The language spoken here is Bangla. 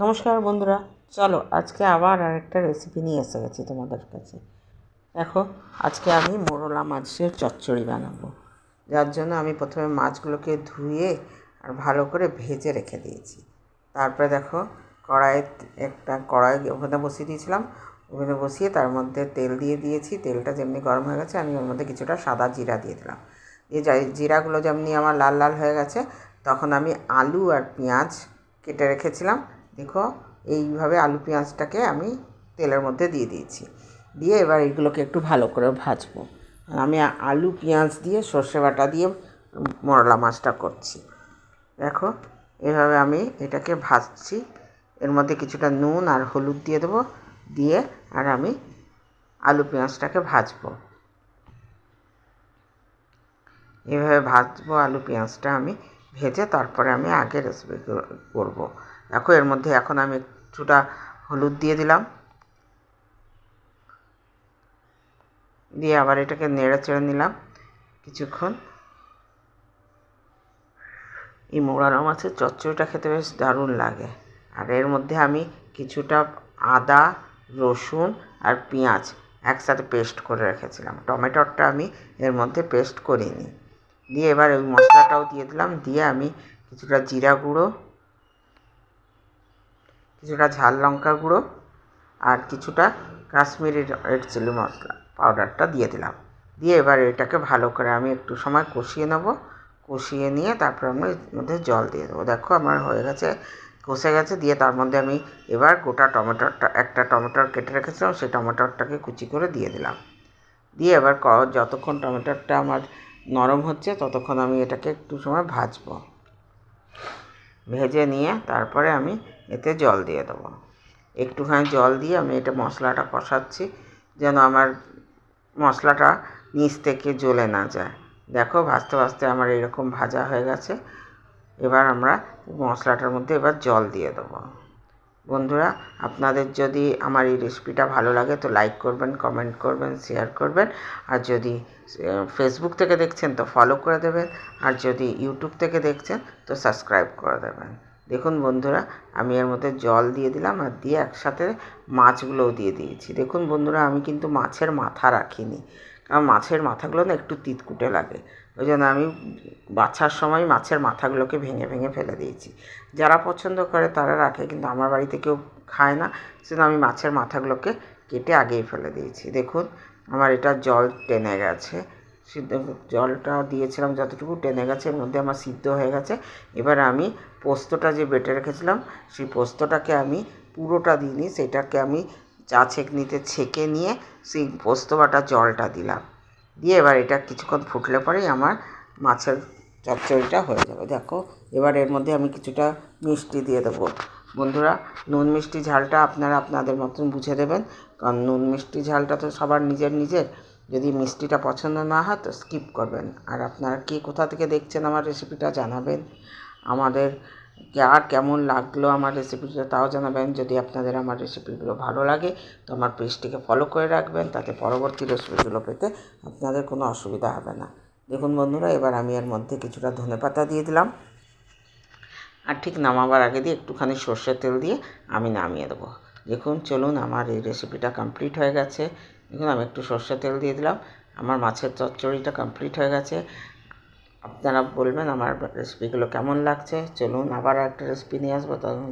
নমস্কার বন্ধুরা, চলো আজকে আবার আরেকটা রেসিপি নিয়ে এসে গেছি তোমাদের কাছে। দেখো, আজকে আমি মোরলা মাছের চচ্চড়ি বানাবো। যার জন্য আমি প্রথমে মাছগুলোকে ধুয়ে আর ভালো করে ভেজে রেখে দিয়েছি। তারপরে দেখো, কড়াই ওভেনে বসিয়ে দিয়েছিলাম। ওভেনে বসিয়ে তার মধ্যে তেল দিয়ে দিয়েছি। তেলটা যেমনি গরম হয়ে গেছে, আমি ওর মধ্যে কিছুটা সাদা জিরা দিয়ে দিলাম। এই জিরাগুলো যেমনি আমার লাল লাল হয়ে গেছে, তখন আমি আলু আর পেঁয়াজ কেটে রেখেছিলাম। দেখো, এইভাবে আলু পেঁয়াজটাকে আমি তেলের মধ্যে দিয়ে দিয়েছি। দিয়ে এবার এইগুলোকে একটু ভালো করে ভাজবো। আমি আলু পেঁয়াজ দিয়ে সর্ষে বাটা দিয়ে মোরলা মাছটা করছি। দেখো, এভাবে আমি এটাকে ভাজছি। এর মধ্যে কিছুটা নুন আর হলুদ দিয়ে দেবো, দিয়ে আর আমি আলু পেঁয়াজটাকে ভাজবো। এভাবে ভাজবো আলু পেঁয়াজটা আমি ভেজে, তারপরে আমি আগে রেসিপি করবো। দেখো, এর মধ্যে এখন আমি কিছুটা হলুদ দিয়ে দিলাম, দিয়ে আবার এটাকে নেড়ে চেড়ে নিলাম কিছুক্ষণ। এই মোরলা মাছের চচ্চড়িটা খেতে বেশ দারুণ লাগে। আর এর মধ্যে আমি কিছুটা আদা, রসুন আর পেঁয়াজ একসাথে পেস্ট করে রেখেছিলাম। টমেটোটা আমি এর মধ্যে পেস্ট করিনি। দিয়ে এবার ওই মশলাটাও দিয়ে দিলাম। দিয়ে আমি কিছুটা জিরা গুঁড়ো, কিছুটা ঝাল লঙ্কা গুঁড়ো আর কিছুটা কাশ্মীরি রেড চিলি মশলা পাউডারটা দিয়ে দিলাম। দিয়ে এবার এটাকে ভালো করে আমি একটু সময় কষিয়ে নেব। কষিয়ে নিয়ে তারপর আমি এর মধ্যে জল দিয়ে দেবো। দেখো, আমার হয়ে গেছে, কষে গেছে। দিয়ে তার মধ্যে আমি এবার গোটা একটা টমেটোর কেটে রেখেছিলাম, সেই টমেটোটাকে কুচি করে দিয়ে দিলাম। দিয়ে এবার যতক্ষণ টমেটোটা আমার নরম হচ্ছে, ততক্ষণ আমি এটাকে একটু সময় ভাজবো। ভেজে নিয়ে তারপরে আমি এতে জল দিয়ে দেবো। একটুখানি জল দিয়ে আমি এটা মশলাটা কষাচ্ছি, যেন আমার মশলাটা নিচ থেকে জ্বলে না যায়। দেখো, ভাজতে ভাজতে আমার এরকম ভাজা হয়ে গেছে। এবার আমরা মশলাটার মধ্যে এবার জল দিয়ে দেবো। বন্ধুরা, আপনাদের যদি আমার এই রেসিপিটা ভালো লাগে তো লাইক করবেন, কমেন্ট করবেন, শেয়ার করবেন। আর যদি ফেসবুক থেকে দেখছেন তো ফলো করে দেবেন। আর যদি ইউটিউব থেকে দেখছেন তো সাবস্ক্রাইব করে দেবেন। দেখুন বন্ধুরা, আমি এর মধ্যে জল দিয়ে দিলাম আর দিয়ে একসাথে মাছগুলোও দিয়ে দিয়েছি। দেখুন বন্ধুরা, আমি কিন্তু মাছের মাথা রাখিনি, কারণ মাছের মাথাগুলো না একটু তিতকুটে লাগে। ওই জন্য আমি বাছার সময় মাছের মাথাগুলোকে ভেঙে ভেঙে ফেলে দিয়েছি। যারা পছন্দ করে তারা রাখে, কিন্তু আমার বাড়িতে কেউ খায় না, সেজন্য আমি মাছের মাথাগুলোকে কেটে আগেই ফেলে দিয়েছি। দেখুন, আমার এটা জল টেনে গেছে। জলটা দিয়েছিলাম যতটুকু টেনে গেছে, এর মধ্যে আমার সিদ্ধ হয়ে গেছে। এবার আমি পোস্তটা যে বেটে রেখেছিলাম, সেই পোস্তটাকে আমি পুরোটা দিইনি, সেটাকে আমি চা ছেঁকনিতে ছেঁকে নিয়ে সেই পোস্ত বাটা জলটা দিলাম। দিয়ে এবার এটা কিছুক্ষণ ফুটলে পরেই আমার মাছের চচ্চড়িটা হয়ে যাবে। দেখো, এবার এর মধ্যে আমি কিছুটা মিষ্টি দিয়ে দেবো। বন্ধুরা, নুন মিষ্টি ঝালটা আপনারা আপনাদের মতন বুঝে দেবেন, কারণ নুন মিষ্টি ঝালটা তো সবার নিজের নিজের। যদি মিষ্টিটা পছন্দ না হয় তো স্কিপ করবেন। আর আপনারা কে কোথা থেকে দেখছেন আমার রেসিপিটা জানাবেন। আমাদের আর কেমন লাগলো আমার রেসিপিটা তাও জানাবেন। যদি আপনাদের আমার রেসিপিগুলো ভালো লাগে তো আমার পেজটিকে ফলো করে রাখবেন, তাতে পরবর্তী রেসিপিগুলো পেতে আপনাদের কোনো অসুবিধা হবে না। দেখুন বন্ধুরা, এবার আমি এর মধ্যে কিছুটা ধনেপাতা দিয়ে দিলাম। আর ঠিক নামাবার আগে দিয়ে একটুখানি সর্ষের তেল দিয়ে আমি নামিয়ে দেবো। দেখুন, চলুন, আমার এই রেসিপিটা কমপ্লিট হয়ে গেছে। দেখুন, আমি একটু সর্ষের তেল দিয়ে দিলাম। আমার মাছের চচ্চড়িটা কমপ্লিট হয়ে গেছে। আপনারা বলবেন আমার রেসিপিগুলো কেমন লাগছে। চলুন, আবার একটা রেসিপি নিয়ে আসবো। তখন